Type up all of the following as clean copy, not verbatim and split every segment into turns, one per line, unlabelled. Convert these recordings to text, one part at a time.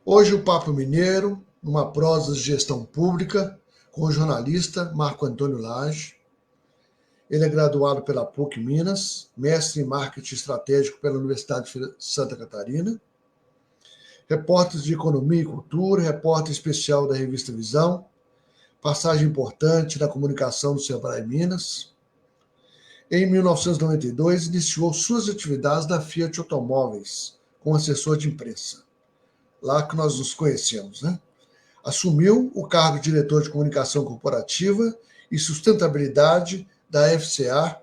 Hoje o Papo Mineiro, numa prosa de gestão pública, com o jornalista Marco Antônio Lage. Ele é graduado pela PUC Minas, mestre em marketing estratégico pela Universidade de Santa Catarina, repórter de economia e cultura, repórter especial da revista Visão, passagem importante na comunicação do Sebrae Minas. Em 1992, iniciou suas atividades na Fiat Automóveis, como assessor de imprensa. Lá que nós nos conhecemos, né? Assumiu o cargo de diretor de comunicação corporativa e sustentabilidade da FCA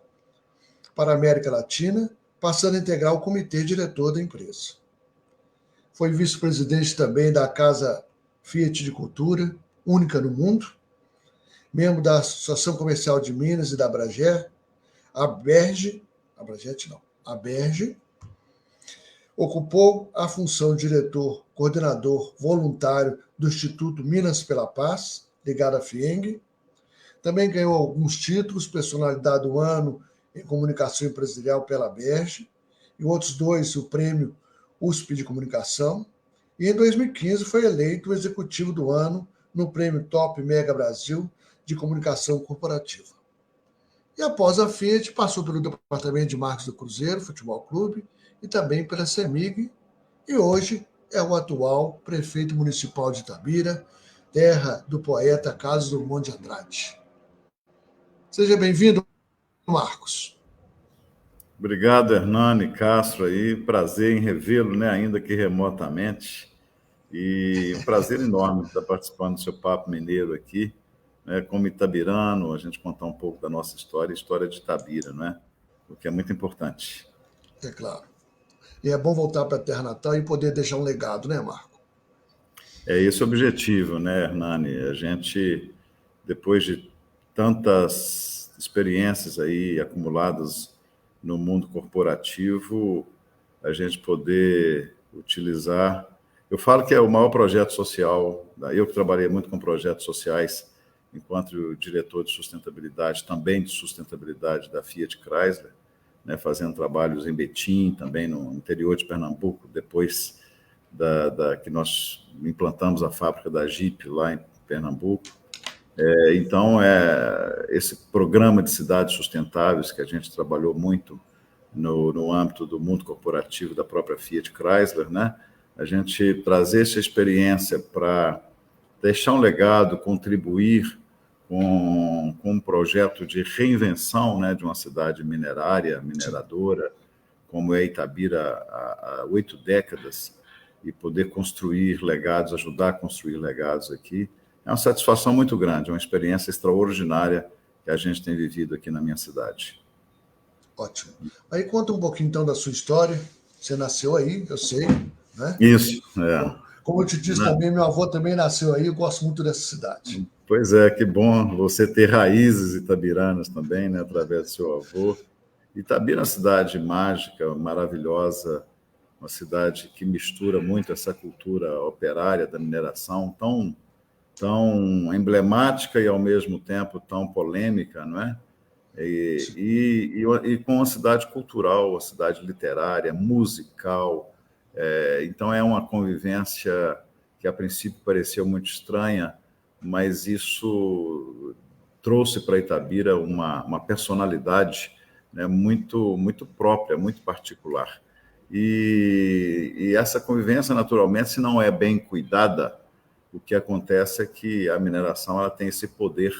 para a América Latina, passando a integrar o comitê diretor da empresa. Foi vice-presidente também da Casa Fiat de Cultura, única no mundo, membro da Associação Comercial de Minas e da Abrager, a Berge, ocupou a função de diretor, coordenador voluntário do Instituto Minas pela Paz, ligado à FIENG. Também ganhou alguns títulos, personalidade do ano em comunicação empresarial pela Berge, e outros dois, o prêmio USP de comunicação. E em 2015 foi eleito o executivo do ano no prêmio Top Mega Brasil de comunicação corporativa. E após a Fiat, passou pelo departamento de marketing do Cruzeiro Futebol Clube e também pela CEMIG, e hoje é o atual prefeito municipal de Itabira, terra do poeta Carlos Drummond de Andrade. Seja bem-vindo, Marcos.
Obrigado, Hernani Castro, aí, prazer em revê-lo, né, ainda que remotamente, e um prazer enorme estar participando do seu Papo Mineiro aqui, né, como itabirano, a gente contar um pouco da nossa história, a história de Itabira, né, o que é muito importante.
É claro. E é bom voltar para a terra natal e poder deixar um legado, né, Marco?
É esse o objetivo, né, Hernani? A gente, depois de tantas experiências aí acumuladas no mundo corporativo, a gente poder utilizar. Eu falo que é o maior projeto social, eu que trabalhei muito com projetos sociais, enquanto diretor de sustentabilidade, também de sustentabilidade da Fiat Chrysler, né, fazendo trabalhos em Betim, também no interior de Pernambuco, depois que nós implantamos a fábrica da Jeep lá em Pernambuco. Então, esse programa de cidades sustentáveis que a gente trabalhou muito no âmbito do mundo corporativo da própria Fiat Chrysler, né? A gente trazer essa experiência para deixar um legado, contribuir com um projeto de reinvenção, né, de uma cidade mineradora, como é Itabira há 8 décadas, e poder construir legados, ajudar a construir legados aqui. É uma satisfação muito grande, é uma experiência extraordinária que a gente tem vivido aqui na minha cidade.
Ótimo. Aí conta um pouquinho, então, da sua história. Você nasceu aí, eu sei, né?
Isso,
Como eu te disse também, meu avô também nasceu aí, eu gosto muito dessa cidade.
Pois é, que bom você ter raízes itabiranas também, né, através do seu avô. Itabira é uma cidade mágica, maravilhosa, uma cidade que mistura muito essa cultura operária da mineração, tão emblemática e, ao mesmo tempo, tão polêmica, não é? E com uma cidade cultural, uma cidade literária, musical. Então, é uma convivência que, a princípio, pareceu muito estranha, mas isso trouxe para Itabira uma personalidade, né, muito, muito própria, muito particular. E essa convivência, naturalmente, se não é bem cuidada, o que acontece é que a mineração ela tem esse poder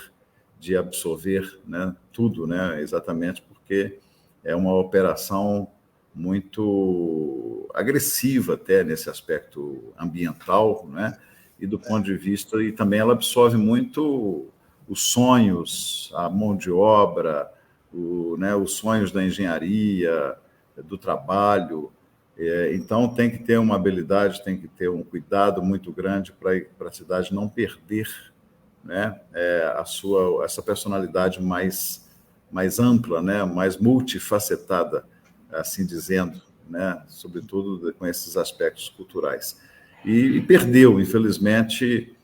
de absorver, né, tudo, né, exatamente porque é uma operação muito agressiva até nesse aspecto ambiental, né, e do ponto de vista, e também ela absorve muito os sonhos, a mão de obra, os sonhos da engenharia, do trabalho. Então, tem que ter uma habilidade, tem que ter um cuidado muito grande para a cidade não perder, né, essa personalidade mais ampla, né, mais multifacetada, assim dizendo, né, sobretudo com esses aspectos culturais. E perdeu, infelizmente,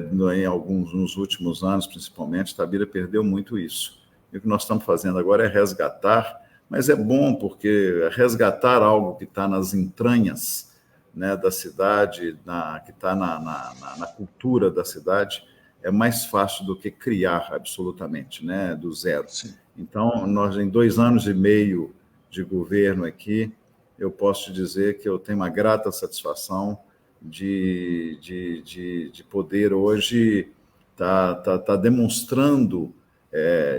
nos últimos anos, principalmente, Itabira perdeu muito isso. E o que nós estamos fazendo agora é resgatar, mas é bom porque resgatar algo que está nas entranhas né, da cidade, que está na cultura da cidade, é mais fácil do que criar absolutamente, né, do zero.
Sim.
Então, nós, em 2 anos e meio de governo aqui, eu posso te dizer que eu tenho uma grata satisfação de poder hoje tá demonstrando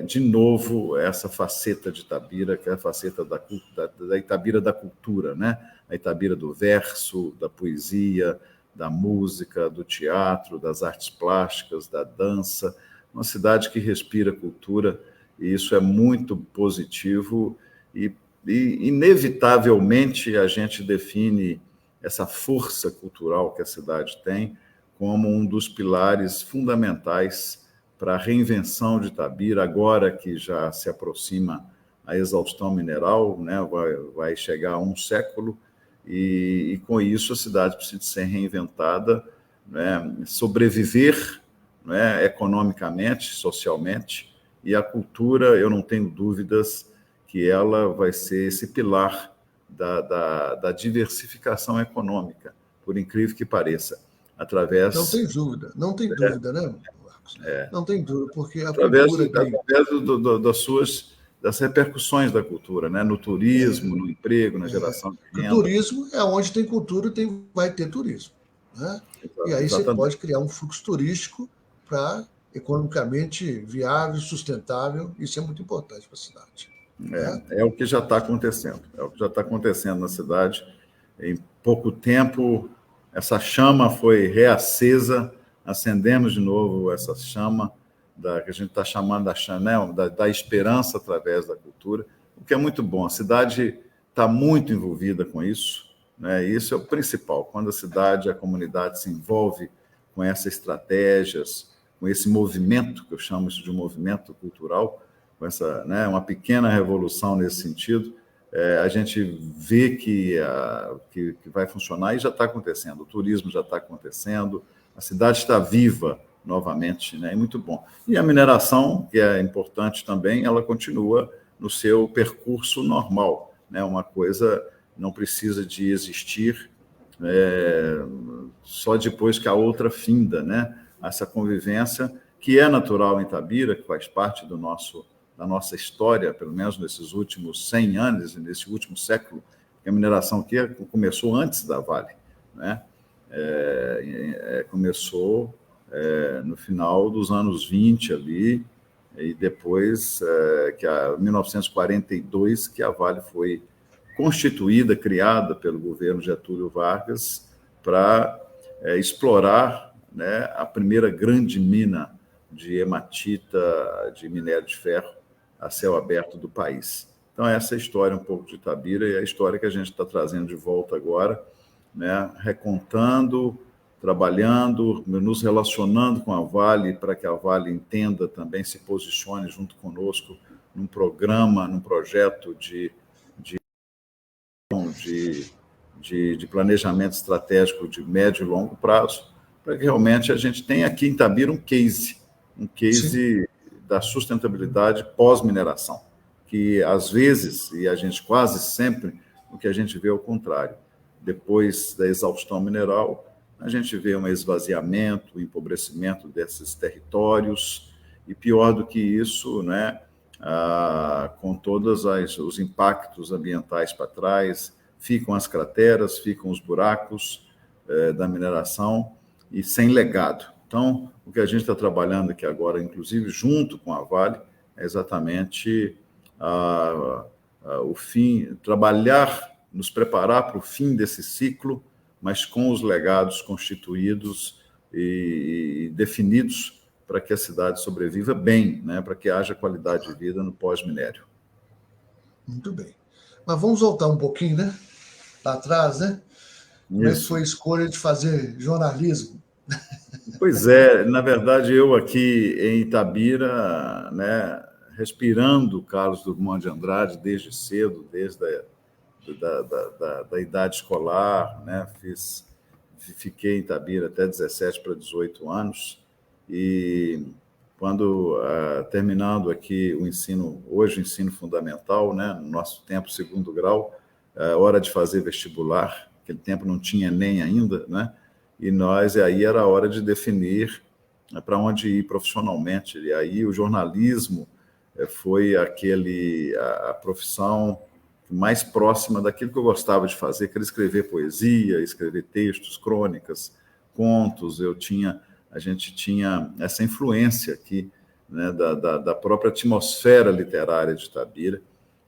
de novo essa faceta de Itabira, que é a faceta da Itabira da cultura, né? A Itabira do verso, da poesia, da música, do teatro, das artes plásticas, da dança, uma cidade que respira cultura, e isso é muito positivo, e inevitavelmente a gente define essa força cultural que a cidade tem como um dos pilares fundamentais para a reinvenção de Itabira, agora que já se aproxima a exaustão mineral, né, vai chegar a 1 século, e com isso a cidade precisa ser reinventada, né, sobreviver, né, economicamente, socialmente, e a cultura, eu não tenho dúvidas que ela vai ser esse pilar da diversificação econômica, por incrível que pareça,
Não
através
tem dúvida, não tem dúvida, né, Marcos? Não tem dúvida, porque a
através,
cultura gringa...
através das repercussões da cultura, né? No turismo, no emprego, na geração de
Porque o
renda.
turismo é onde tem cultura, vai ter turismo. Né? E aí você
Exatamente.
pode criar um fluxo turístico para economicamente viável, sustentável, isso é muito importante para a cidade. Né?
É o que já está acontecendo. É o que já está acontecendo na cidade. Em pouco tempo, essa chama foi reacesa, acendemos de novo essa chama que a gente está chamando da Chanel, da esperança através da cultura, o que é muito bom. A cidade está muito envolvida com isso, né? Isso é o principal. Quando a cidade, a comunidade se envolve com essas estratégias, com esse movimento, que eu chamo isso de um movimento cultural, com essa, né, uma pequena revolução nesse sentido, a gente vê que vai funcionar, e já está acontecendo. O turismo já está acontecendo, a cidade está viva novamente, né? É muito bom. E a mineração, que é importante também, ela continua no seu percurso normal, né? Uma coisa não precisa de existir só depois que a outra finda, né? Essa convivência que é natural em Itabira, que faz parte da nossa história, pelo menos nesses últimos 100 anos, nesse último século, que a mineração aqui começou antes da Vale, né? Começou no final dos anos 20 ali, e depois, que em 1942, que a Vale foi constituída, criada pelo governo Getúlio Vargas, para explorar, né, a primeira grande mina de hematita, de minério de ferro, a céu aberto do país. Então, essa é a história um pouco de Itabira, e a história que a gente está trazendo de volta agora, né, recontando, trabalhando, nos relacionando com a Vale, para que a Vale entenda também, se posicione junto conosco num programa, num projeto de planejamento estratégico de médio e longo prazo, para que realmente a gente tenha aqui em Itabira um case
Sim.
da sustentabilidade pós-mineração, que às vezes, e a gente quase sempre, o que a gente vê é o contrário. Depois da exaustão mineral, a gente vê um esvaziamento, um empobrecimento desses territórios, e pior do que isso, né, com todos os impactos ambientais para trás, ficam as crateras, ficam os buracos da mineração, e sem legado. Então, o que a gente está trabalhando aqui agora, inclusive junto com a Vale, é exatamente o fim, trabalhar, nos preparar para o fim desse ciclo, mas com os legados constituídos e definidos para que a cidade sobreviva bem, né, para que haja qualidade de vida no pós-minério.
Muito bem. Mas vamos voltar um pouquinho, né? Lá atrás, né? Como é que foi a escolha de fazer jornalismo?
Pois é, na verdade, eu aqui em Itabira, né, respirando Carlos Drummond de Andrade desde cedo, desde da idade escolar, né, fiquei em Itabira até 17 para 18 anos, e quando, terminando aqui o ensino, hoje o ensino fundamental, né, no nosso tempo, segundo grau, hora de fazer vestibular, naquele tempo não tinha Enem ainda, né? E aí era a hora de definir para onde ir profissionalmente. E aí o jornalismo foi a profissão mais próxima daquilo que eu gostava de fazer, que era escrever poesia, escrever textos, crônicas, contos. A gente tinha essa influência aqui, né, da própria atmosfera literária de Itabira.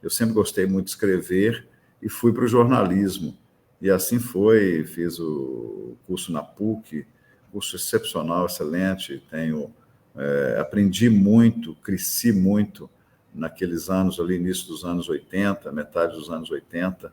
Eu sempre gostei muito de escrever e fui para o jornalismo. E assim foi, fiz o curso na PUC, curso excepcional, excelente. Aprendi muito, cresci muito naqueles anos ali, início dos anos 80, metade dos anos 80,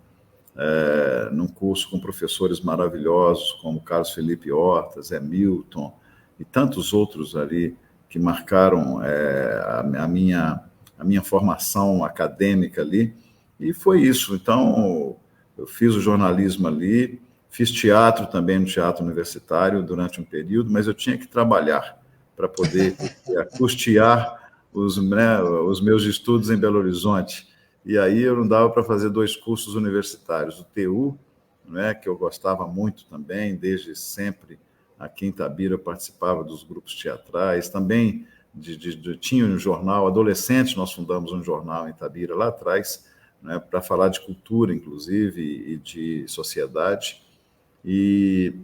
num curso com professores maravilhosos como Carlos Felipe Horta, Zé Milton e tantos outros ali que marcaram a minha formação acadêmica ali. E foi isso. Então, eu fiz o jornalismo ali, fiz teatro também no Teatro Universitário durante um período, mas eu tinha que trabalhar para poder custear os meus estudos em Belo Horizonte. E aí eu não dava para fazer 2 cursos universitários. O TU, né, que eu gostava muito também, desde sempre, aqui em Itabira eu participava dos grupos teatrais, também tinha um jornal, adolescentes, nós fundamos um jornal em Itabira lá atrás, né, para falar de cultura, inclusive, e de sociedade. E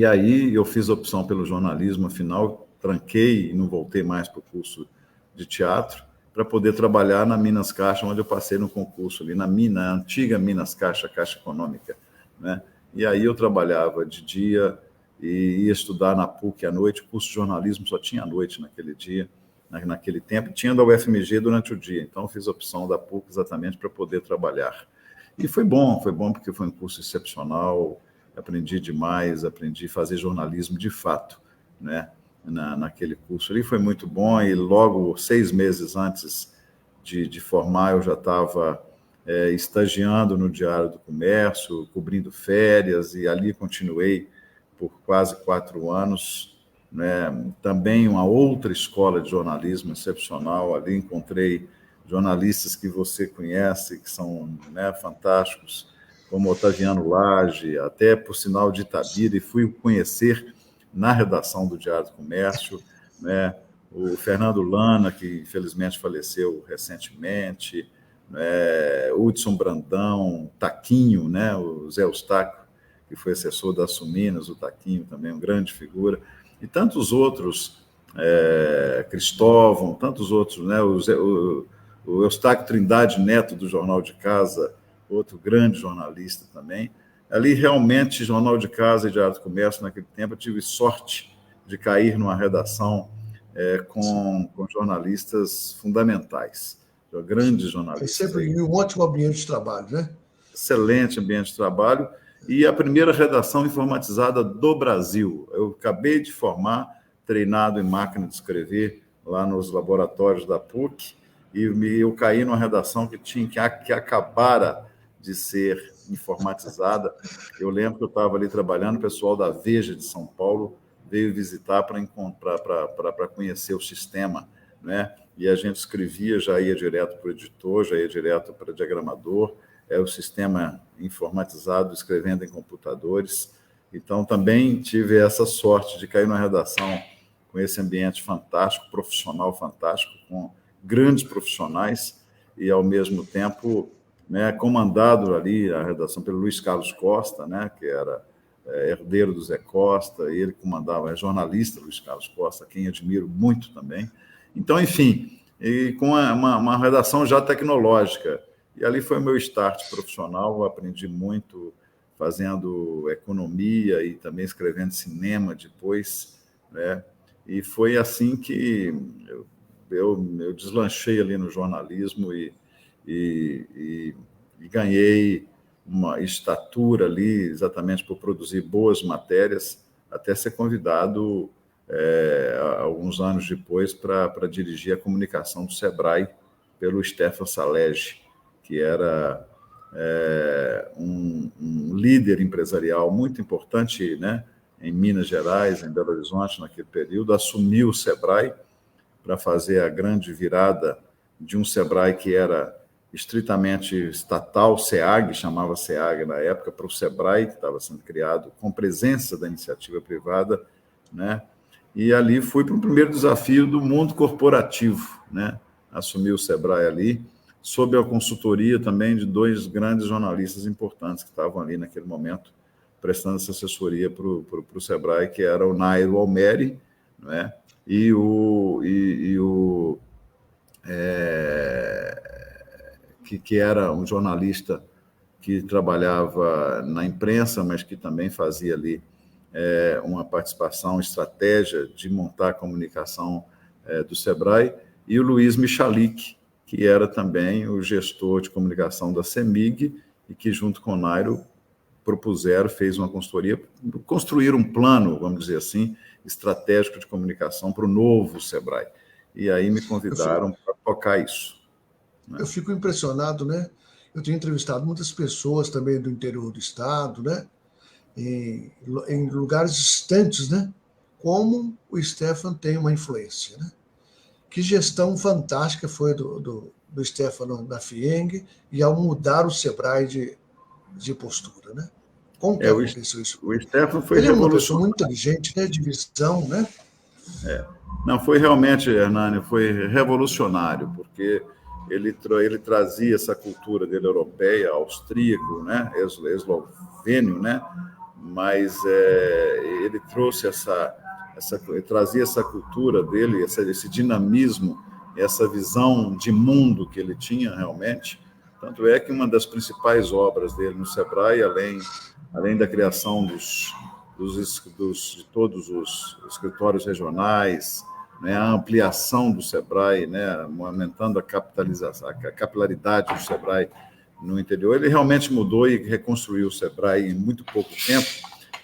aí eu fiz a opção pelo jornalismo, afinal, tranquei e não voltei mais para o curso de teatro, para poder trabalhar na Minas Caixa, onde eu passei no concurso ali, na antiga Minas Caixa, Caixa Econômica, né? E aí eu trabalhava de dia e ia estudar na PUC à noite. O curso de jornalismo só tinha à noite naquele dia, naquele tempo, tinha da UFMG durante o dia. Então, eu fiz a opção da PUC exatamente para poder trabalhar. E foi bom porque foi um curso excepcional, aprendi demais, aprendi a fazer jornalismo de fato, né? Naquele curso ali foi muito bom, e logo 6 meses antes de formar, eu já estava estagiando no Diário do Comércio, cobrindo férias, e ali continuei por quase 4 anos, né? Também uma outra escola de jornalismo excepcional, ali encontrei jornalistas que você conhece, que são, né, fantásticos, como Otaviano Lage, até por sinal de Itabira, e fui conhecer na redação do Diário do Comércio, né, o Fernando Lana, que infelizmente faleceu recentemente, né, Hudson Brandão, Taquinho, né, o Zé Eustáquio, que foi assessor da Suminas, o Taquinho também, uma grande figura, e tantos outros, Cristóvão, tantos outros, né, o Eustáquio Trindade Neto, do Jornal de Casa, outro grande jornalista também. Ali, realmente, Jornal de Casa e Diário do Comércio, naquele tempo, eu tive sorte de cair numa redação com jornalistas fundamentais, grandes
É
jornalistas.
sempre um ótimo ambiente de trabalho, né?
Excelente ambiente de trabalho, e a primeira redação informatizada do Brasil. Eu acabei de formar, treinado em máquina de escrever, lá nos laboratórios da PUC, e eu caí numa redação que acabara de ser informatizada. Eu lembro que eu estava ali trabalhando, o pessoal da Veja de São Paulo veio visitar para conhecer o sistema, né? E a gente escrevia, já ia direto para o editor, já ia direto para o diagramador, o sistema informatizado, escrevendo em computadores. Então, também tive essa sorte de cair numa redação com esse ambiente fantástico, profissional fantástico, com grandes profissionais, e, ao mesmo tempo, né, comandado ali a redação pelo Luiz Carlos Costa, né, que era herdeiro do Zé Costa, e ele comandava, jornalista Luiz Carlos Costa, quem admiro muito também. Então, enfim, e com uma redação já tecnológica. E ali foi o meu start profissional, eu aprendi muito fazendo economia e também escrevendo cinema depois, né? E foi assim que eu deslanchei ali no jornalismo e ganhei uma estatura ali, exatamente por produzir boas matérias, até ser convidado, alguns anos depois, para dirigir a comunicação do Sebrae pelo Stefan Salege, que era um líder empresarial muito importante, né, em Minas Gerais, em Belo Horizonte, naquele período. Assumiu o Sebrae para fazer a grande virada de um Sebrae que era estritamente estatal, SEAG, chamava SEAG na época, para o SEBRAE, que estava sendo criado com presença da iniciativa privada, né? E ali fui para o primeiro desafio do mundo corporativo, né? Assumi o SEBRAE ali, sob a consultoria também de 2 grandes jornalistas importantes que estavam ali naquele momento, prestando essa assessoria para o SEBRAE, que era o Nairo Almeri, né? Que era um jornalista que trabalhava na imprensa, mas que também fazia ali uma participação, estratégia de montar a comunicação do SEBRAE, e o Luiz Michalik, que era também o gestor de comunicação da CEMIG, e que, junto com o Nairo, propuseram, fez uma consultoria, construir um plano, vamos dizer assim, estratégico de comunicação para o novo SEBRAE. E aí me convidaram para tocar isso.
Eu fico impressionado, né? Eu tenho entrevistado muitas pessoas também do interior do estado, né? Em lugares distantes, né? Como o Stefan tem uma influência, né? Que gestão fantástica foi do Stefan na FIENG, e ao mudar o SEBRAE de postura, né? Como que aconteceu isso?
O Stefan foi
Ele é uma
revolucionário.
pessoa muito inteligente, né? De visão, né?
Não, foi realmente, Hernani, foi revolucionário, porque ele trazia essa cultura dele europeia, austríaco, né? Eslovênio, né? Mas ele trouxe ele trazia essa cultura dele, esse dinamismo, essa visão de mundo que ele tinha realmente. Tanto é que uma das principais obras dele no SEBRAE, além da criação de todos os escritórios regionais, né, a ampliação do SEBRAE, né, aumentando a capilaridade do SEBRAE no interior, ele realmente mudou e reconstruiu o SEBRAE em muito pouco tempo,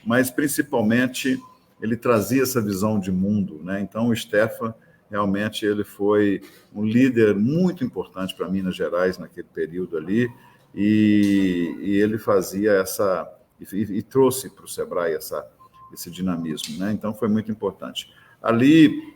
mas principalmente ele trazia essa visão de mundo, né? Então o Stefan realmente ele foi um líder muito importante para Minas Gerais naquele período ali, e ele fazia e trouxe para o SEBRAE esse dinamismo, né? Então foi muito importante. Ali,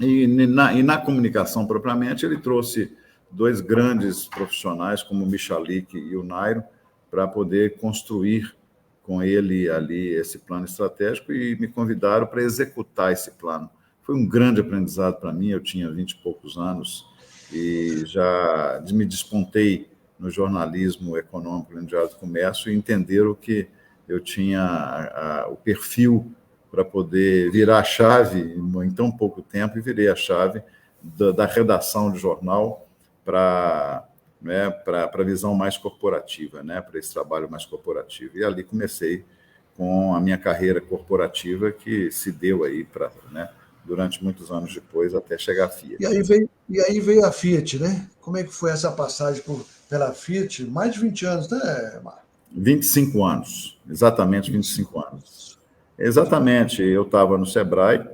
e na comunicação propriamente, ele trouxe 2 grandes profissionais, como o Michalik e o Nairo, para poder construir com ele ali esse plano estratégico, e me convidaram para executar esse plano. Foi um grande aprendizado para mim, eu tinha 20 e poucos anos, e já me despontei no jornalismo econômico no Diário do Comércio, e entenderam que eu tinha o perfil para poder virar a chave em tão pouco tempo, e virei a chave da redação de jornal para a visão mais corporativa, né, para esse trabalho mais corporativo. E ali comecei com a minha carreira corporativa, que se deu aí durante muitos anos depois, até chegar à Fiat.
E aí veio a Fiat, né? Como é que foi essa passagem pela Fiat? Mais de 20 anos, né, Marco?
25 anos, exatamente 25 anos. Exatamente, eu estava no SEBRAE,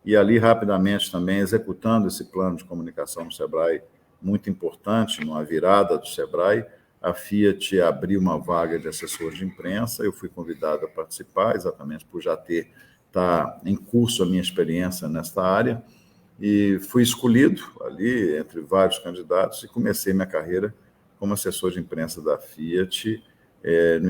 e ali rapidamente também executando esse plano de comunicação no SEBRAE, muito importante, numa virada do SEBRAE, a Fiat abriu uma vaga de assessor de imprensa, eu fui convidado a participar, exatamente por já estar em curso a minha experiência nesta área, e fui escolhido ali entre vários candidatos, e comecei minha carreira como assessor de imprensa da Fiat no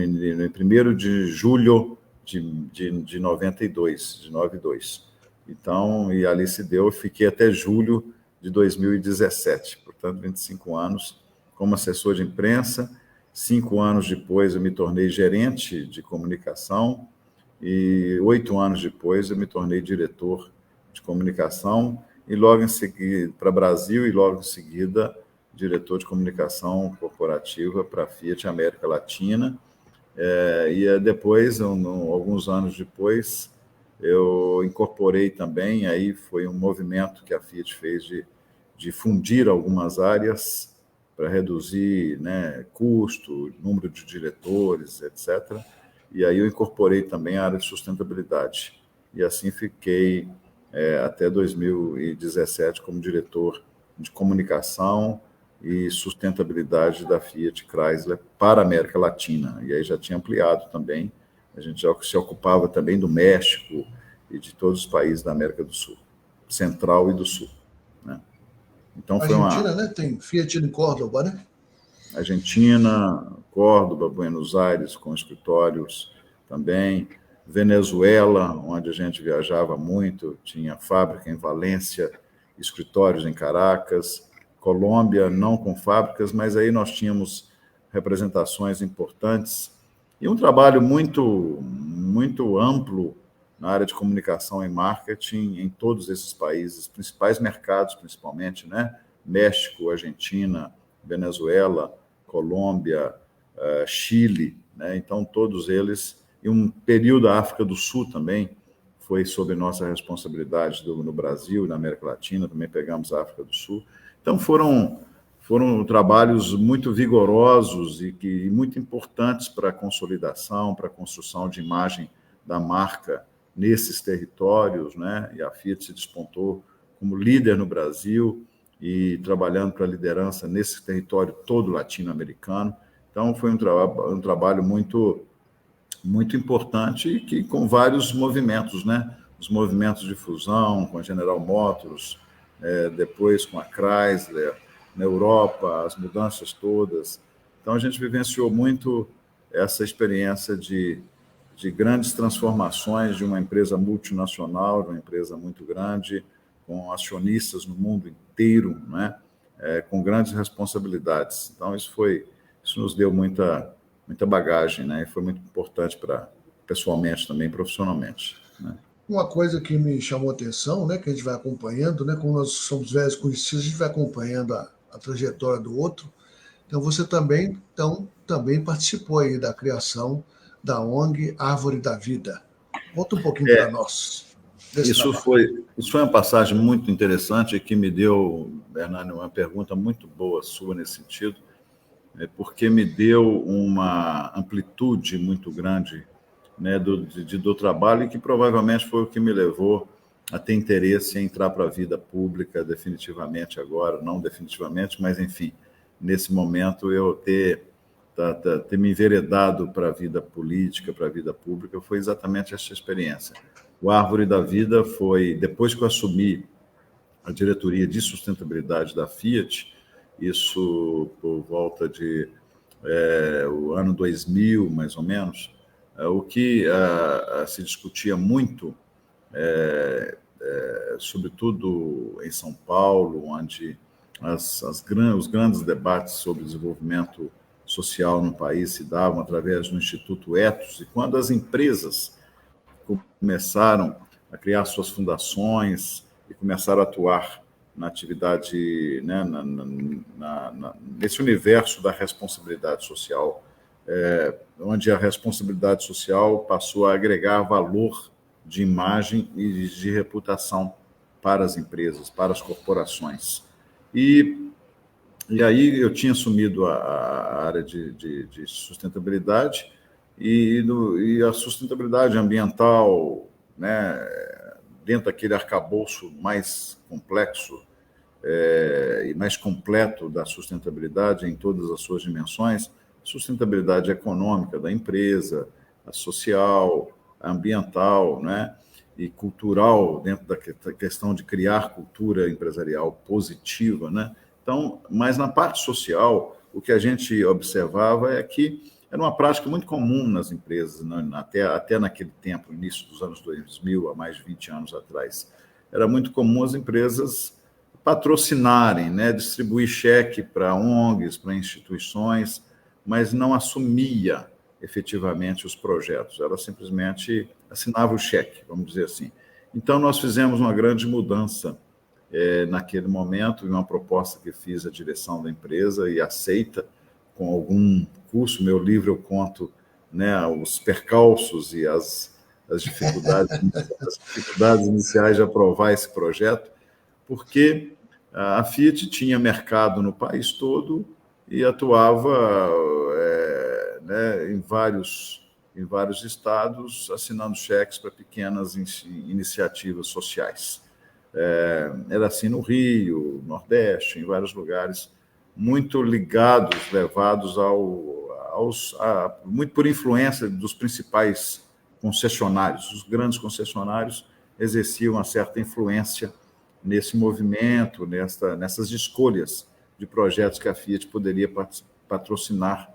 1º de julho de 92. Então, e ali se deu, eu fiquei até julho de 2017, portanto, 25 anos como assessor de imprensa. 5 anos depois, eu me tornei gerente de comunicação, e 8 anos depois, eu me tornei diretor de comunicação, e logo em seguida, para o Brasil, e logo em seguida, diretor de comunicação corporativa para a Fiat América Latina. E depois, alguns anos depois, eu incorporei também, aí foi um movimento que a Fiat fez de fundir algumas áreas para reduzir, né, custo, número de diretores, etc. E aí eu incorporei também a área de sustentabilidade. E assim fiquei até 2017 como diretor de comunicação e sustentabilidade da Fiat Chrysler para a América Latina. E aí já tinha ampliado também, a gente já se ocupava também do México e de todos os países da América do Sul, Central e do Sul, né? Então
foi Argentina, né? Tem Fiat em Córdoba, né?
Argentina, Córdoba, Buenos Aires, com escritórios também, Venezuela, onde a gente viajava muito, tinha fábrica em Valência, escritórios em Caracas, Colômbia, não com fábricas, mas aí nós tínhamos representações importantes e um trabalho muito amplo na área de comunicação e marketing em todos esses países, principais mercados, principalmente, né? México, Argentina, Venezuela, Colômbia, Chile, né? Então, todos eles, e um período da África do Sul também, foi sob nossa responsabilidade no Brasil e na América Latina, também pegamos a África do Sul. Então, foram trabalhos muito vigorosos e muito importantes para a consolidação, para a construção de imagem da marca nesses territórios, né? E a Fiat se despontou como líder no Brasil e trabalhando para a liderança nesse território todo latino-americano. Então, foi um trabalho muito importante e que com vários movimentos, né? Os movimentos de fusão com a General Motors, depois com a Chrysler, na Europa, as mudanças todas. Então, a gente vivenciou muito essa experiência de grandes transformações de uma empresa multinacional, de uma empresa muito grande, com acionistas no mundo inteiro, né? Com grandes responsabilidades. Então, isso nos deu muita bagagem, né? E foi muito importante pessoalmente também, profissionalmente, né?
Uma coisa que me chamou a atenção, né, que a gente vai acompanhando, né, como nós somos velhos conhecidos, a gente vai acompanhando a trajetória do outro. Então você também participou aí da criação da ONG Árvore da Vida. Conta um pouquinho para nós desse trabalho.
Isso foi uma passagem muito interessante que me deu, Bernardo, uma pergunta muito boa sua nesse sentido, porque me deu uma amplitude muito grande, né, do trabalho e que provavelmente foi o que me levou a ter interesse em entrar para a vida pública definitivamente agora, não definitivamente, mas enfim, nesse momento eu ter me enveredado para a vida política, para a vida pública, foi exatamente essa experiência. O Árvore da Vida foi, depois que eu assumi a diretoria de sustentabilidade da Fiat, isso por volta de o ano 2000, mais ou menos, o que se discutia muito, sobretudo em São Paulo, onde os grandes debates sobre desenvolvimento social no país se davam através do Instituto Ethos, e quando as empresas começaram a criar suas fundações e começaram a atuar na atividade, né, nesse universo da responsabilidade social, onde a responsabilidade social passou a agregar valor de imagem e de reputação para as empresas, para as corporações. E aí eu tinha assumido a área de sustentabilidade e a sustentabilidade ambiental, né, dentro daquele arcabouço mais complexo e mais completo da sustentabilidade em todas as suas dimensões, sustentabilidade econômica da empresa, a social, a ambiental, né, e cultural, dentro da questão de criar cultura empresarial positiva, né? Então, mas na parte social, o que a gente observava é que era uma prática muito comum nas empresas, né? até naquele tempo, início dos anos 2000, há mais de 20 anos atrás. Era muito comum as empresas patrocinarem, né? Distribuir cheque para ONGs, para instituições, mas não assumia efetivamente os projetos. Ela simplesmente assinava o cheque, vamos dizer assim. Então, nós fizemos uma grande mudança naquele momento, uma proposta que fiz à direção da empresa e aceita com algum custo. Meu livro eu conto, né, os percalços e as dificuldades iniciais de aprovar esse projeto, porque a Fiat tinha mercado no país todo e atuava né, em vários estados, assinando cheques para pequenas iniciativas sociais. Era assim no Rio, Nordeste, em vários lugares, muito ligados, levados muito por influência dos principais concessionários. Os grandes concessionários exerciam uma certa influência nesse movimento, nessas escolhas de projetos que a Fiat poderia patrocinar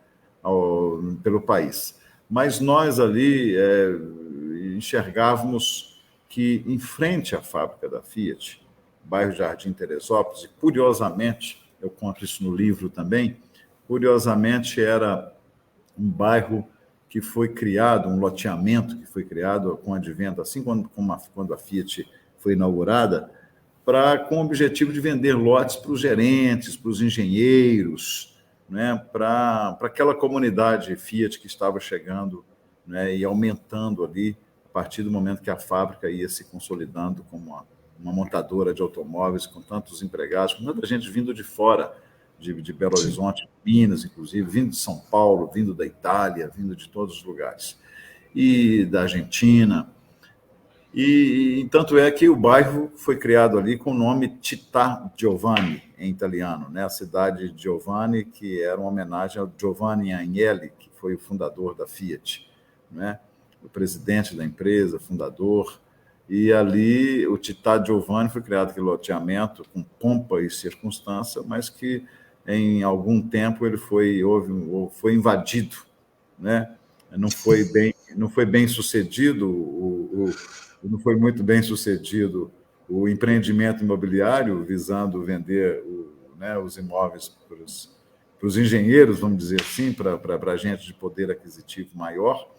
pelo país. Mas nós ali enxergávamos que, em frente à fábrica da Fiat, bairro Jardim Teresópolis, e curiosamente, eu conto isso no livro também, curiosamente era um bairro que foi criado, um loteamento que foi criado com o advento, assim quando a Fiat foi inaugurada, com o objetivo de vender lotes para os gerentes, para os engenheiros, né, para aquela comunidade Fiat que estava chegando, né, e aumentando ali, a partir do momento que a fábrica ia se consolidando como uma montadora de automóveis, com tantos empregados, com tanta gente vindo de fora, de Belo Horizonte, Minas, inclusive, vindo de São Paulo, vindo da Itália, vindo de todos os lugares, e da Argentina. E tanto é que o bairro foi criado ali com o nome Città Giovanni, em italiano, né? A cidade de Giovanni, que era uma homenagem ao Giovanni Agnelli, que foi o fundador da Fiat, né? O presidente da empresa, fundador. E ali o Città Giovanni foi criado aquele loteamento com pompa e circunstância, mas que em algum tempo ele foi invadido, né? Não foi bem sucedido não foi muito bem sucedido o empreendimento imobiliário visando vender os imóveis para os engenheiros, vamos dizer assim, para a gente de poder aquisitivo maior.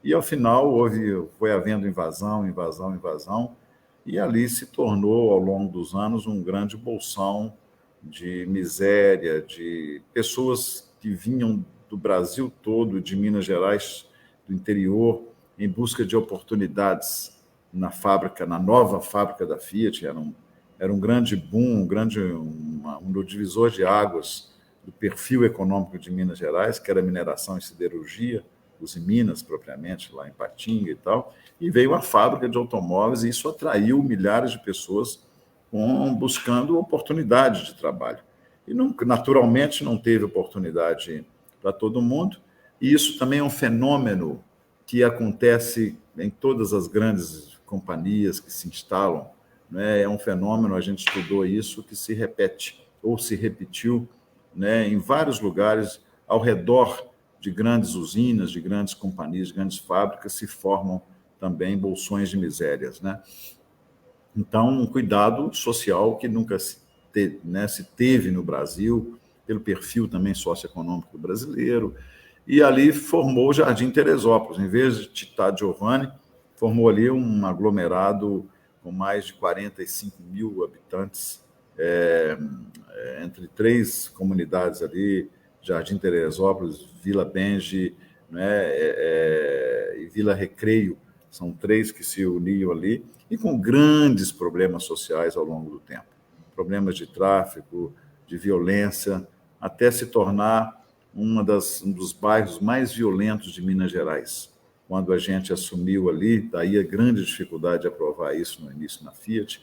E, ao final, foi havendo invasão, e ali se tornou, ao longo dos anos, um grande bolsão de miséria, de pessoas que vinham do Brasil todo, de Minas Gerais, do interior, em busca de oportunidades na nova fábrica da Fiat. Era um grande boom, um divisor de águas do perfil econômico de Minas Gerais, que era mineração e siderurgia, Usiminas, propriamente, lá em Patinga e tal, e veio a fábrica de automóveis, e isso atraiu milhares de pessoas buscando oportunidade de trabalho. E, naturalmente, não teve oportunidade para todo mundo, e isso também é um fenômeno que acontece em todas as grandes companhias que se instalam, né? É um fenômeno, a gente estudou isso, que se repete, ou se repetiu, né, em vários lugares ao redor de grandes usinas, de grandes companhias, de grandes fábricas, se formam também bolsões de misérias, né? Então, um cuidado social que nunca se teve no Brasil, pelo perfil também socioeconômico brasileiro, e ali formou o Jardim Teresópolis. Em vez de Città Giovanni, formou ali um aglomerado com mais de 45 mil habitantes, entre 3 comunidades ali, Jardim Teresópolis, Vila Benji, né, e Vila Recreio, são 3 que se uniam ali, e com grandes problemas sociais ao longo do tempo. Problemas de tráfico, de violência, até se tornar um dos bairros mais violentos de Minas Gerais. Quando a gente assumiu ali, daí a grande dificuldade de aprovar isso no início na Fiat,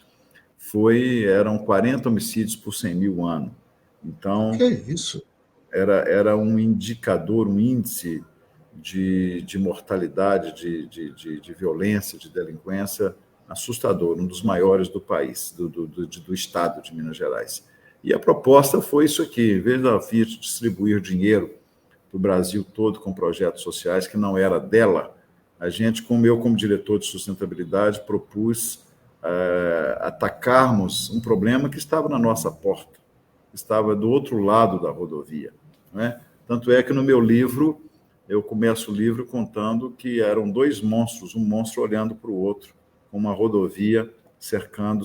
eram 40 homicídios por 100 mil ano. Então,
que é isso?
Era um indicador, um índice de mortalidade, de violência, de delinquência assustador, um dos maiores do país, do estado de Minas Gerais. E a proposta foi isso aqui: em vez da Fiat distribuir dinheiro para o Brasil todo com projetos sociais, que não era dela, a gente, como diretor de sustentabilidade, propus atacarmos um problema que estava na nossa porta, estava do outro lado da rodovia, né? Tanto é que no meu livro, eu começo o livro contando que eram 2 monstros, um monstro olhando para o outro, com uma rodovia separando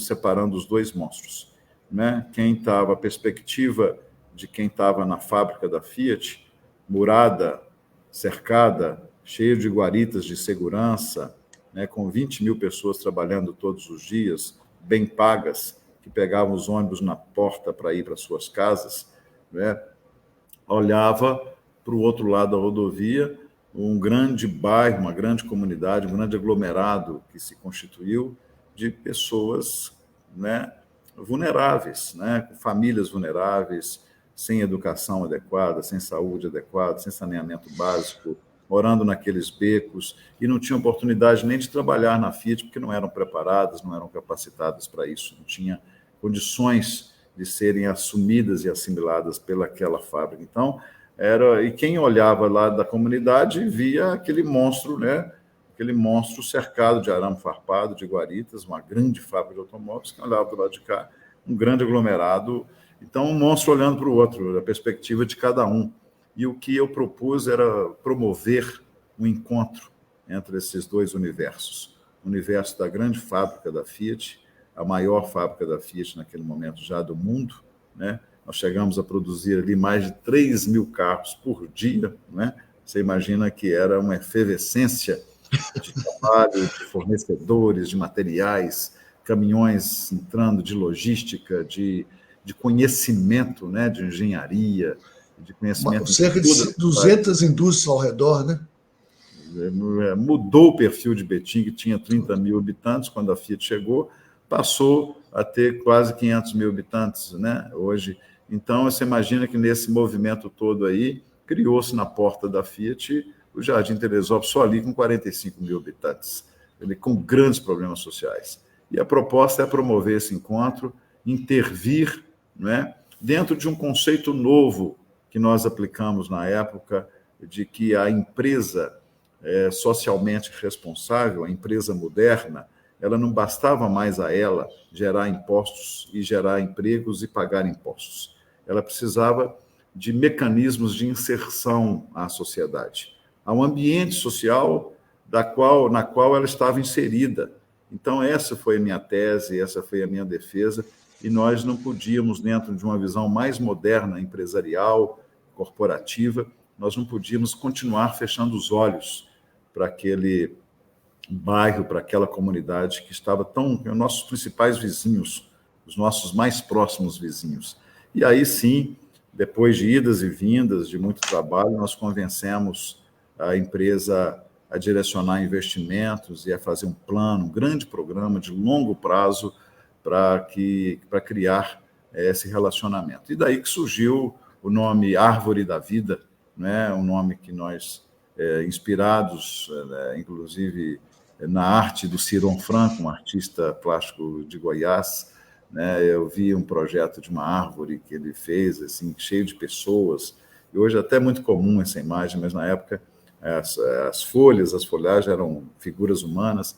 os 2 monstros, né? A perspectiva de quem estava na fábrica da Fiat, murada, cercada, cheio de guaritas de segurança, né, com 20 mil pessoas trabalhando todos os dias, bem pagas, que pegavam os ônibus na porta para ir para suas casas, né, olhava para o outro lado da rodovia, um grande bairro, uma grande comunidade, um grande aglomerado que se constituiu de pessoas, né, vulneráveis, né, com famílias vulneráveis, sem educação adequada, sem saúde adequada, sem saneamento básico, morando naqueles becos, e não tinham oportunidade nem de trabalhar na Fiat, porque não eram preparadas, não eram capacitadas para isso, não tinha condições de serem assumidas e assimiladas pelaquela fábrica. Então, e quem olhava lá da comunidade via aquele monstro, né? Aquele monstro cercado de arame farpado, de guaritas, uma grande fábrica de automóveis, que olhava do lado de cá, um grande aglomerado. Então, um monstro olhando para o outro, a perspectiva de cada um. E o que eu propus era promover um encontro entre esses dois universos. O universo da grande fábrica da Fiat, a maior fábrica da Fiat naquele momento já do mundo, né? Nós chegamos a produzir ali mais de 3 mil carros por dia, né? Você imagina que era uma efervescência de trabalho, de fornecedores, de materiais, caminhões entrando, de logística, de conhecimento, né? De engenharia, de conhecimento em
Cerca de
todas
200 indústrias ao redor, né?
Mudou o perfil de Betim, que tinha 30 mil habitantes quando a Fiat chegou, passou a ter quase 500 mil habitantes, né, hoje. Então, você imagina que nesse movimento todo aí, criou-se na porta da Fiat o Jardim Teresópolis, só ali com 45 mil habitantes, ele com grandes problemas sociais. E a proposta é promover esse encontro, intervir, né, dentro de um conceito novo que nós aplicamos na época, de que a empresa socialmente responsável, a empresa moderna, ela não bastava mais a ela gerar impostos e gerar empregos e pagar impostos. Ela precisava de mecanismos de inserção à sociedade, ao ambiente social na qual ela estava inserida. Então, essa foi a minha tese, essa foi a minha defesa, e nós não podíamos, dentro de uma visão mais moderna, empresarial, corporativa, nós não podíamos continuar fechando os olhos para aquele bairro, para aquela comunidade que estava os nossos principais vizinhos, os nossos mais próximos vizinhos. E aí sim, depois de idas e vindas, de muito trabalho, nós convencemos a empresa a direcionar investimentos e a fazer um plano, um grande programa de longo prazo para criar esse relacionamento. E daí que surgiu o nome Árvore da Vida, né? Um nome que nós, inspirados, inclusive, na arte do Ciron Franco, um artista plástico de Goiás, né? Eu vi um projeto de uma árvore que ele fez, assim, cheio de pessoas, e hoje é até muito comum essa imagem, mas na época as folhas, as folhagens eram figuras humanas.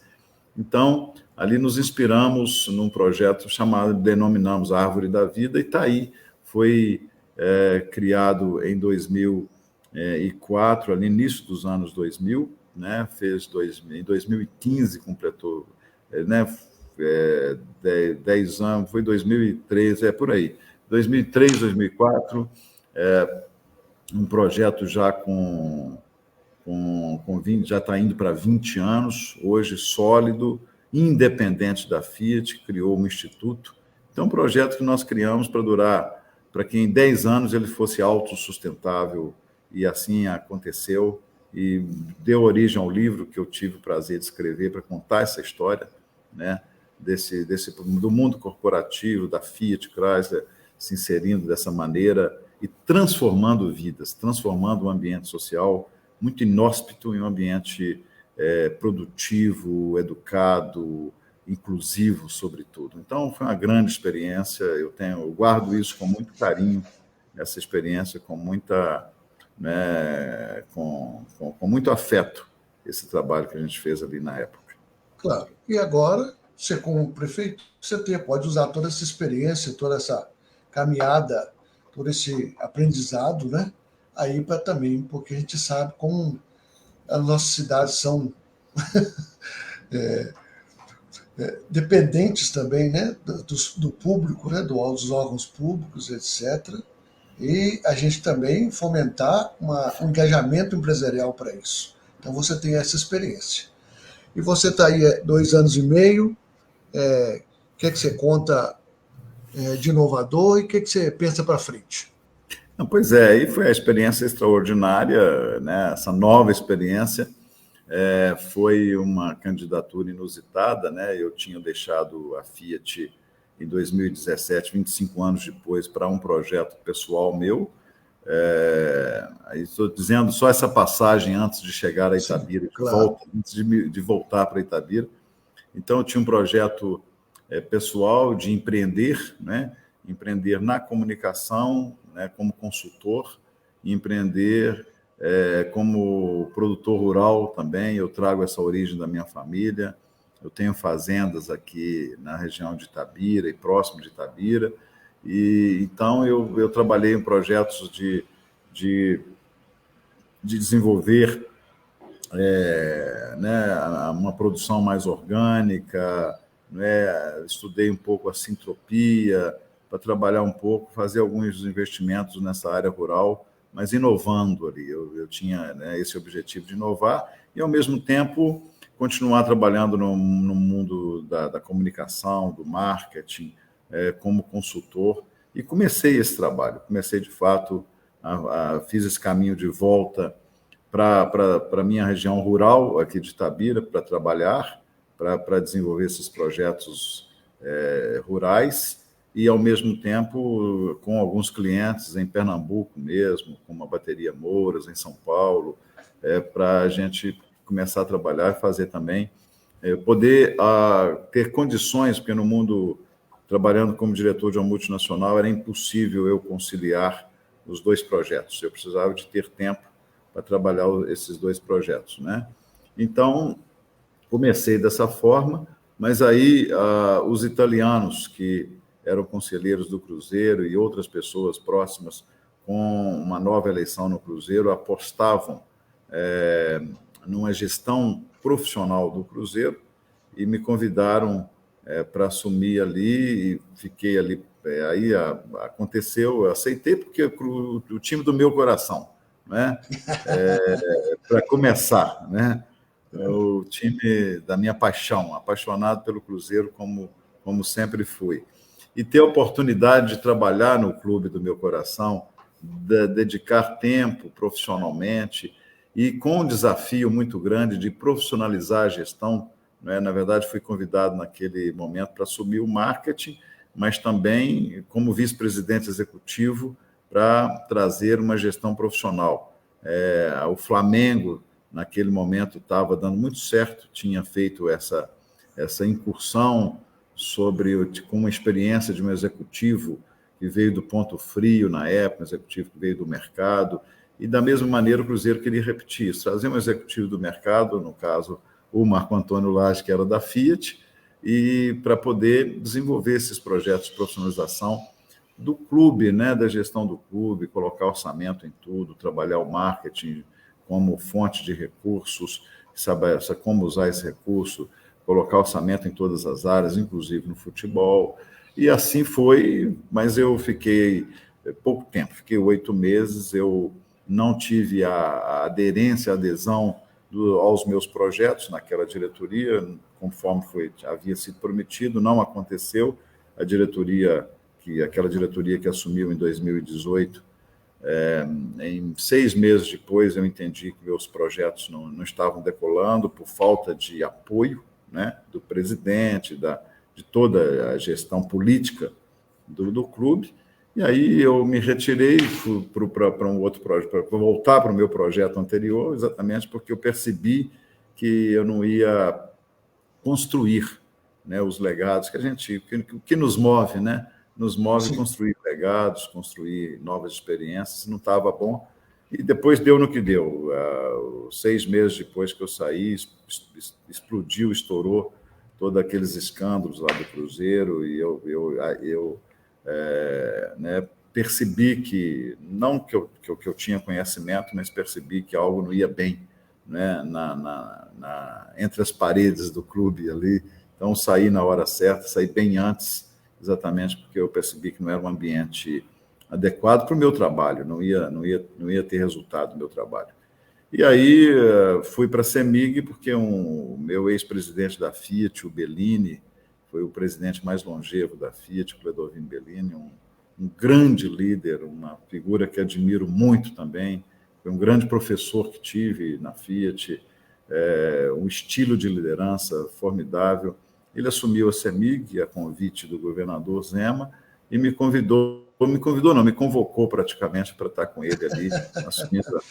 Então, ali nos inspiramos num projeto denominamos Árvore da Vida, e está aí, foi criado em 2004, ali no início dos anos 2000, né? Em 2015 completou, né? 10 anos, foi 2013, por aí. 2003, 2004, um projeto já com 20, já está indo para 20 anos, hoje sólido, independente da Fiat, criou um instituto. Então, um projeto que nós criamos para durar, para que em 10 anos ele fosse autossustentável, e assim aconteceu, e deu origem ao livro que eu tive o prazer de escrever para contar essa história, né, do mundo corporativo, da Fiat Chrysler se inserindo dessa maneira e transformando vidas, transformando o ambiente social muito inóspito em um ambiente produtivo, educado, inclusivo, sobretudo. Então, foi uma grande experiência, eu guardo isso com muito carinho, essa experiência com muita, né, com muito afeto, esse trabalho que a gente fez ali na época.
Claro. E agora, você como prefeito, você pode usar toda essa experiência, toda essa caminhada, todo esse aprendizado, né? Aí para também, porque a gente sabe como as nossas cidades são dependentes também, né, do público, né, dos órgãos públicos, etc. E a gente também fomentar um engajamento empresarial para isso. Então você tem essa experiência. E você está aí 2 anos e meio, o que você conta de inovador e o que você pensa para frente?
Não, pois é, aí foi a experiência extraordinária, né? Essa nova experiência foi uma candidatura inusitada, né? Eu tinha deixado a Fiat em 2017, 25 anos depois, para um projeto pessoal meu. Estou dizendo só essa passagem antes de chegar a Itabira,
sim, claro.
antes de voltar para Itabira. Então, eu tinha um projeto pessoal de empreender, né? Empreender na comunicação, né, como consultor, empreender como produtor rural também. Eu trago essa origem da minha família. Eu tenho fazendas aqui na região de Itabira e próximo de Itabira. E então eu trabalhei em projetos de desenvolver né, uma produção mais orgânica, né, estudei um pouco a sintropia, para trabalhar um pouco, fazer alguns investimentos nessa área rural, mas inovando ali. Eu tinha, né, esse objetivo de inovar e, ao mesmo tempo, continuar trabalhando no mundo da comunicação, do marketing, como consultor. E comecei esse trabalho, de fato, fiz esse caminho de volta para a minha região rural, aqui de Itabira, para trabalhar, para desenvolver esses projetos rurais, e, ao mesmo tempo, com alguns clientes em Pernambuco mesmo, como a Bateria Mouras, em São Paulo, para a gente começar a trabalhar e fazer também, poder ter condições, porque no mundo, trabalhando como diretor de uma multinacional, era impossível eu conciliar os dois projetos. Eu precisava de ter tempo para trabalhar esses dois projetos, né? Então, comecei dessa forma, mas aí os italianos, que eram conselheiros do Cruzeiro, e outras pessoas próximas, com uma nova eleição no Cruzeiro, apostavam numa gestão profissional do Cruzeiro e me convidaram para assumir ali, e fiquei ali. Aí aconteceu, eu aceitei, porque o time do meu coração, né? Para começar, né? O time da minha paixão, apaixonado pelo Cruzeiro, como sempre fui. E ter a oportunidade de trabalhar no clube do meu coração, dedicar tempo profissionalmente, e com um desafio muito grande de profissionalizar a gestão, né? Na verdade, fui convidado naquele momento para assumir o marketing, mas também como vice-presidente executivo para trazer uma gestão profissional. O Flamengo, naquele momento, estava dando muito certo, tinha feito essa incursão com uma experiência de um executivo que veio do ponto frio na época, um executivo que veio do mercado, e da mesma maneira o Cruzeiro queria repetir isso, trazer um executivo do mercado, no caso o Marco Antônio Lage, que era da Fiat, e para poder desenvolver esses projetos de profissionalização do clube, né, da gestão do clube, colocar orçamento em tudo, trabalhar o marketing como fonte de recursos, saber como usar esse recurso, colocar orçamento em todas as áreas, inclusive no futebol. E assim foi, mas eu fiquei pouco tempo, fiquei 8 meses, eu não tive a aderência, a adesão aos meus projetos naquela diretoria, conforme havia sido prometido, não aconteceu. Aquela diretoria que assumiu em 2018, em 6 meses depois, eu entendi que meus projetos não estavam decolando por falta de apoio, né, do presidente, de toda a gestão política do clube. E aí eu me retirei para um outro projeto, para voltar para o meu projeto anterior, exatamente porque eu percebi que eu não ia construir, né, os legados que nos move, né? Nos move. Sim. Construir legados, construir novas experiências, não estava bom. E depois deu no que deu. 6 meses depois que eu saí, explodiu, estourou todos aqueles escândalos lá do Cruzeiro, e eu né, percebi que, não que eu tinha conhecimento, mas percebi que algo não ia bem, né, entre as paredes do clube ali. Então, saí na hora certa, saí bem antes, exatamente porque eu percebi que não era um ambiente adequado para o meu trabalho, não ia ter resultado no meu trabalho. E aí fui para a CEMIG, porque o meu ex-presidente da Fiat, o Bellini, foi o presidente mais longevo da Fiat, o Cledovino Bellini, um grande líder, uma figura que admiro muito também, foi um grande professor que tive na Fiat, um estilo de liderança formidável. Ele assumiu a CEMIG, a convite do governador Zema, e me convocou praticamente para estar com ele ali, assumindo a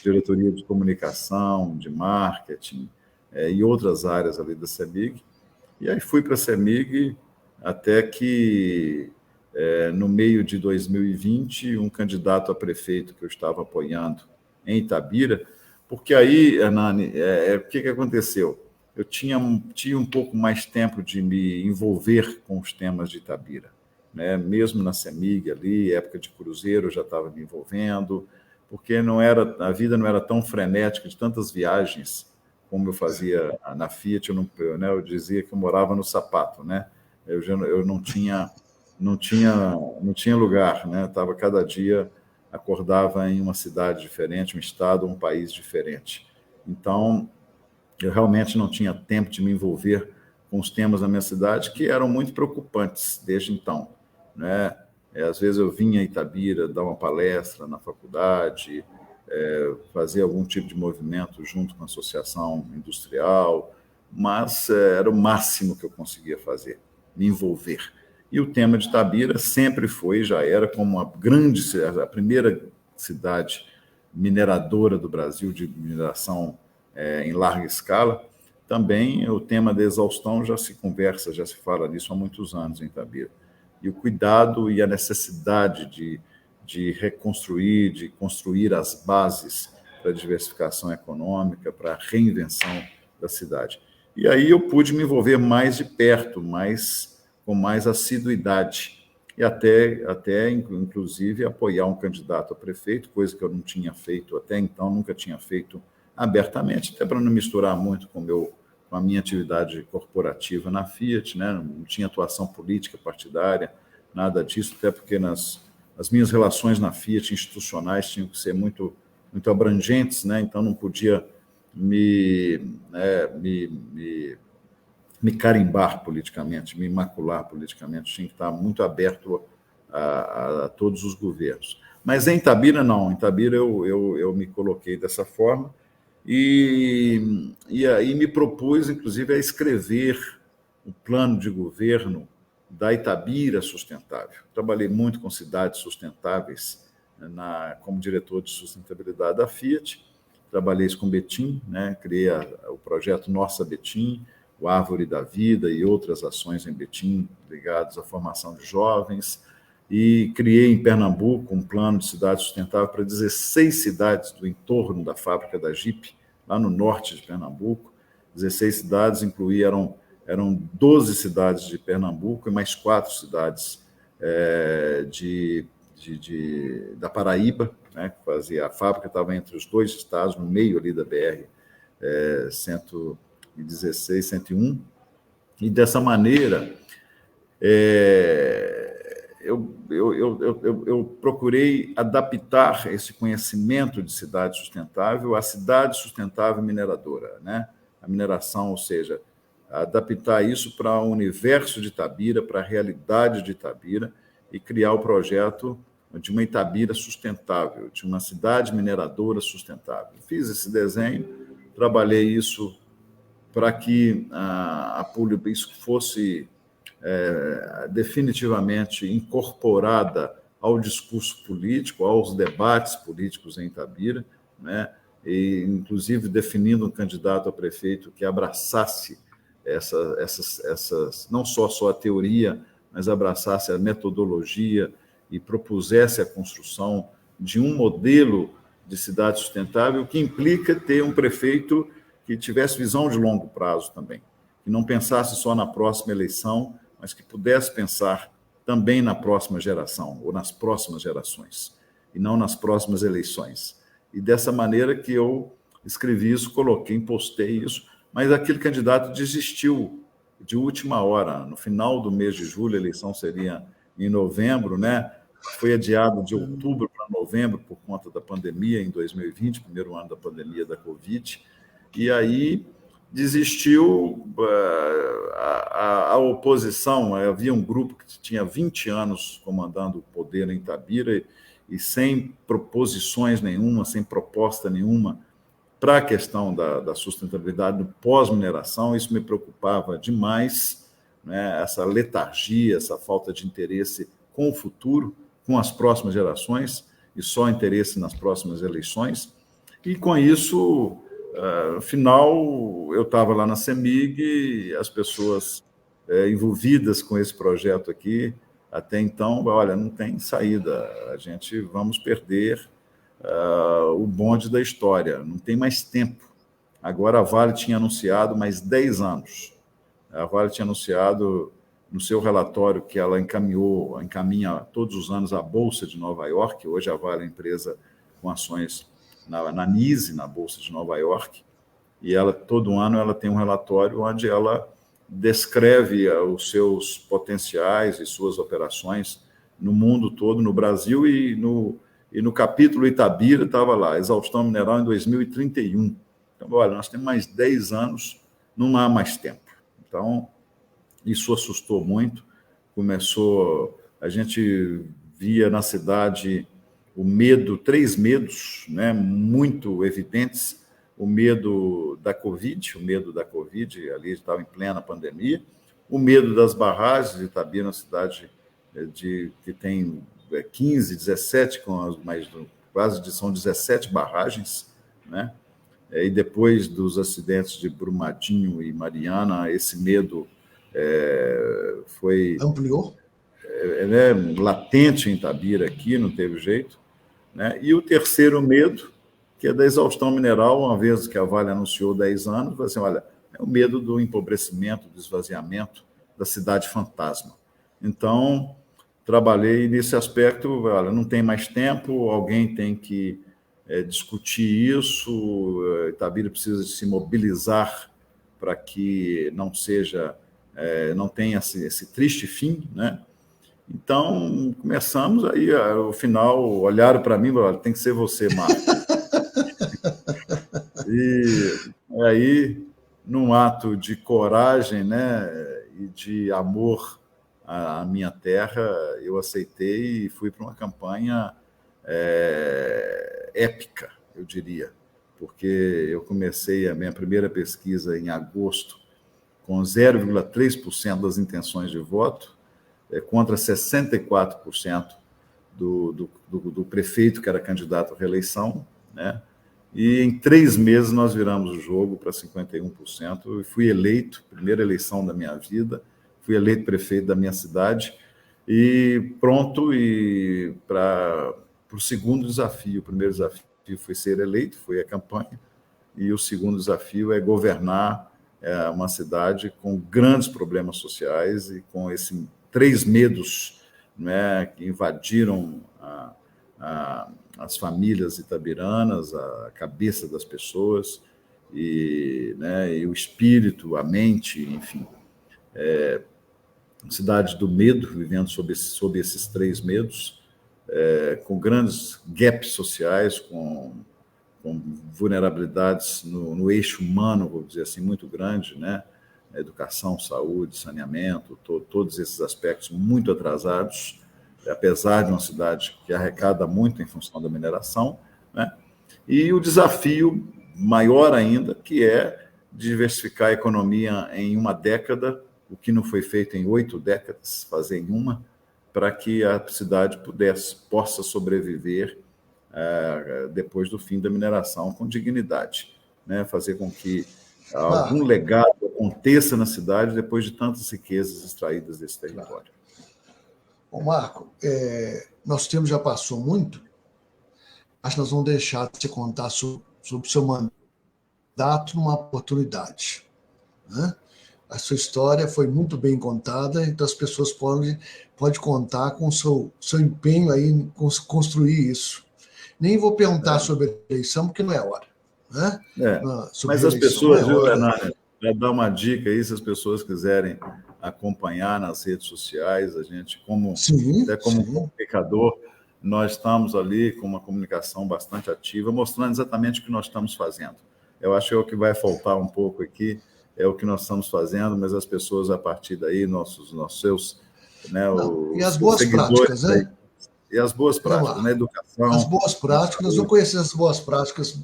diretoria de comunicação, de marketing, e outras áreas ali da CEMIG. E aí fui para a CEMIG até que no meio de 2020, um candidato a prefeito que eu estava apoiando em Itabira, porque aí, Hernani, o que aconteceu? Eu tinha um pouco mais tempo de me envolver com os temas de Itabira, né? Mesmo na CEMIG ali, época de cruzeiro, eu já estava me envolvendo, porque a vida não era tão frenética de tantas viagens como eu fazia na Fiat. Eu dizia que eu morava no sapato, né? Eu não tinha lugar, né? Estava cada dia, acordava em uma cidade diferente, um estado, um país diferente. Então, eu realmente não tinha tempo de me envolver com os temas da minha cidade, que eram muito preocupantes desde então, né? Às vezes eu vinha a Itabira dar uma palestra na faculdade, fazer algum tipo de movimento junto com a associação industrial, mas era o máximo que eu conseguia fazer, me envolver. E o tema de Itabira sempre foi, já era como a primeira cidade mineradora do Brasil, de mineração em larga escala. Também o tema da exaustão já se conversa, já se fala nisso há muitos anos em Itabira. E o cuidado e a necessidade de reconstruir, de construir as bases para a diversificação econômica, para a reinvenção da cidade. E aí eu pude me envolver mais de perto, com mais assiduidade, e até inclusive, apoiar um candidato a prefeito, coisa que eu não tinha feito até então, nunca tinha feito abertamente, até para não misturar muito com a minha atividade corporativa na Fiat, né? Não tinha atuação política partidária, nada disso, até porque as minhas relações na Fiat institucionais tinham que ser muito, muito abrangentes, né? Então não podia me carimbar politicamente, me macular politicamente, tinha que estar muito aberto a todos os governos. Mas em Itabira, não. Em Itabira eu me coloquei dessa forma e aí me propus, inclusive, a escrever o plano de governo da Itabira Sustentável. Trabalhei muito com cidades sustentáveis como diretor de sustentabilidade da Fiat. Trabalhei isso com Betim, né? Criei o projeto Nossa Betim, o Árvore da Vida e outras ações em Betim ligadas à formação de jovens. E criei em Pernambuco um plano de cidade sustentável para 16 cidades do entorno da fábrica da Jeep, lá no norte de Pernambuco. 16 cidades eram 12 cidades de Pernambuco e mais 4 cidades da Paraíba, né, que fazia, a fábrica estava entre os dois estados, no meio ali da BR 116, 101, e dessa maneira eu procurei adaptar esse conhecimento de cidade sustentável à cidade sustentável mineradora, né? A mineração, ou seja, adaptar isso para o universo de Itabira, para a realidade de Itabira, e criar o projeto de uma Itabira sustentável, de uma cidade mineradora sustentável. Fiz esse desenho, trabalhei isso para que isso fosse definitivamente incorporada ao discurso político, aos debates políticos em Itabira, né? E, inclusive, definindo um candidato a prefeito que abraçasse não só a teoria, mas abraçasse a metodologia e propusesse a construção de um modelo de cidade sustentável, que implica ter um prefeito que tivesse visão de longo prazo também, que não pensasse só na próxima eleição, mas que pudesse pensar também na próxima geração, ou nas próximas gerações, e não nas próximas eleições. E dessa maneira que eu escrevi isso, postei isso, mas aquele candidato desistiu de última hora. No final do mês de julho, a eleição seria em novembro, né? Foi adiado de outubro para novembro por conta da pandemia em 2020, primeiro ano da pandemia da Covid, e aí desistiu a oposição. Havia um grupo que tinha 20 anos comandando o poder em Itabira e sem proposições nenhuma, sem proposta nenhuma para a questão da sustentabilidade do pós-mineração. Isso me preocupava demais, né? Essa letargia, essa falta de interesse com o futuro, com as próximas gerações, e só interesse nas próximas eleições. E com isso, no final, eu estava lá na CEMIG, as pessoas envolvidas com esse projeto aqui até então, olha, não tem saída, vamos perder o bonde da história, não tem mais tempo. Agora a Vale tinha anunciado mais 10 anos. A Vale tinha anunciado no seu relatório que ela encaminha todos os anos a Bolsa de Nova York. Hoje a Vale é empresa com ações na NYSE, na Bolsa de Nova York, e todo ano ela tem um relatório onde ela descreve os seus potenciais e suas operações no mundo todo, no Brasil, e no capítulo Itabira estava lá, exaustão mineral em 2031. Então, olha, nós temos mais 10 anos, não há mais tempo. Então, isso assustou muito. A gente via na cidade o medo, 3 medos, né, muito evidentes. O medo da Covid, ali estava em plena pandemia, o medo das barragens de Itabira, uma cidade que tem 15, 17, são 17 barragens, né? E depois dos acidentes de Brumadinho e Mariana, esse medo
ampliou,
latente em Itabira aqui, não teve jeito, né? E o terceiro medo, que é da exaustão mineral, uma vez que a Vale anunciou 10 anos, assim, olha, é o medo do empobrecimento, do esvaziamento da cidade fantasma. Então, trabalhei nesse aspecto, olha, não tem mais tempo, alguém tem que discutir isso, Itabira precisa se mobilizar para que não tenha esse triste fim, né? Então, começamos aí, ao final, olharam para mim e falaram, tem que ser você, Marco. E aí, num ato de coragem, né, e de amor à minha terra, eu aceitei e fui para uma campanha épica, eu diria, porque eu comecei a minha primeira pesquisa em agosto com 0,3% das intenções de voto, contra 64% do prefeito que era candidato à reeleição, né? E em 3 meses nós viramos o jogo para 51% e fui eleito, primeira eleição da minha vida, fui eleito prefeito da minha cidade e pronto para o segundo desafio. O primeiro desafio foi ser eleito, foi a campanha, e o segundo desafio é governar uma cidade com grandes problemas sociais e com esses 3 medos, né, que invadiram as famílias itabiranas, a cabeça das pessoas, e o espírito, a mente, enfim. Cidade do medo, vivendo sob esses 3 medos, com grandes gaps sociais, com vulnerabilidades no eixo humano, vou dizer assim, muito grande, né? Educação, saúde, saneamento, todos esses aspectos muito atrasados, apesar de uma cidade que arrecada muito em função da mineração, né? E o desafio maior ainda, que é diversificar a economia em uma década, o que não foi feito em 8 décadas, fazer em uma, para que a cidade possa sobreviver depois do fim da mineração com dignidade, né? Fazer com que algum legado aconteça na cidade depois de tantas riquezas extraídas desse território.
Bom, Marco, nosso tempo já passou muito, acho que nós vamos deixar de te contar sobre o seu mandato numa oportunidade, né? A sua história foi muito bem contada, então as pessoas podem contar com o seu empenho aí em construir isso. Nem vou perguntar sobre a eleição, porque não é hora, né?
Mas as pessoas, viu, Renato, para dar uma dica aí, se as pessoas quiserem acompanhar nas redes sociais, a gente, como comunicador, nós estamos ali com uma comunicação bastante ativa, mostrando exatamente o que nós estamos fazendo. Eu acho que é o que vai faltar um pouco aqui, é o que nós estamos fazendo, mas as pessoas, a partir daí, seus, né,
e as boas práticas, né?
E as boas práticas, na educação.
As boas práticas, nós vamos conhecer as boas práticas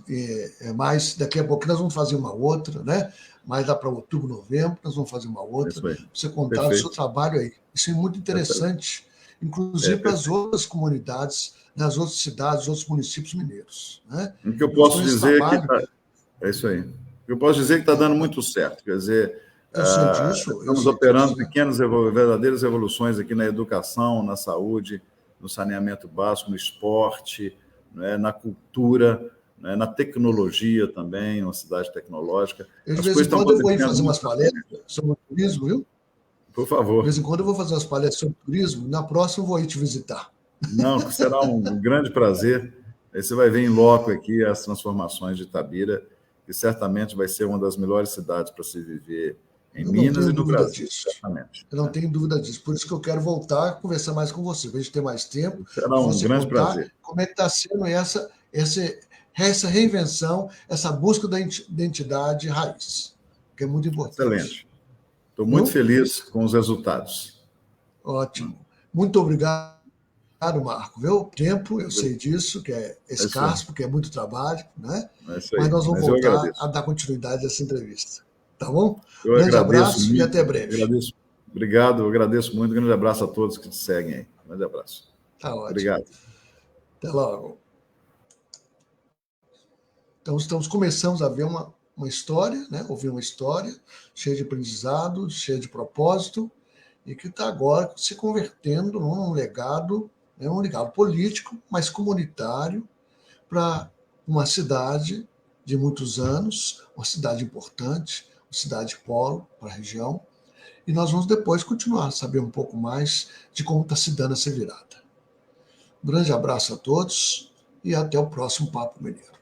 mais daqui a pouco, nós vamos fazer uma outra, né? Mais lá para outubro, novembro, nós vamos fazer uma outra, para você contar o seu trabalho aí. Isso é muito interessante, inclusive para as outras comunidades, nas outras cidades, outros municípios mineiros, né?
O que eu posso dizer é que é isso aí. Eu posso dizer que está dando muito certo. Quer dizer,
Eu sei disso.
Estamos operando pequenas, verdadeiras revoluções aqui na educação, na saúde, no saneamento básico, no esporte, né, na cultura, né, na tecnologia também, uma cidade tecnológica.
De vez em quando eu vou fazer umas palestras sobre o turismo, viu?
Por favor.
De vez em quando eu vou fazer umas palestras sobre turismo, na próxima eu vou ir te visitar.
Não, será um grande prazer. Aí você vai ver em loco aqui as transformações de Itabira, que certamente vai ser uma das melhores cidades para se viver em Minas e no Brasil. Certamente.
Eu não tenho dúvida disso. Por isso que eu quero voltar a conversar mais com você, para a gente ter mais tempo.
Será um grande prazer.
Como é que está sendo essa reinvenção, essa busca da identidade raiz, que é muito importante.
Excelente. Estou muito feliz com os resultados.
Ótimo. Muito obrigado, Marco. Viu? Tempo, eu sei disso, que é escasso, porque é muito trabalho, né? Mas nós vamos voltar a dar continuidade a essa entrevista. Tá bom? Grande abraço muito, e até breve.
Obrigado, eu agradeço muito. Grande abraço a todos que te seguem aí. Grande abraço.
Tá ótimo.
Obrigado.
Até logo. Então, começamos a ver uma história, né? Ouvir uma história cheia de aprendizado, cheia de propósito, e que está agora se convertendo num legado, né? Um legado político, mas comunitário, para uma cidade de muitos anos, uma cidade importante, uma cidade polo para a região, e nós vamos depois continuar a saber um pouco mais de como está se dando essa virada. Um grande abraço a todos e até o próximo Papo Mineiro.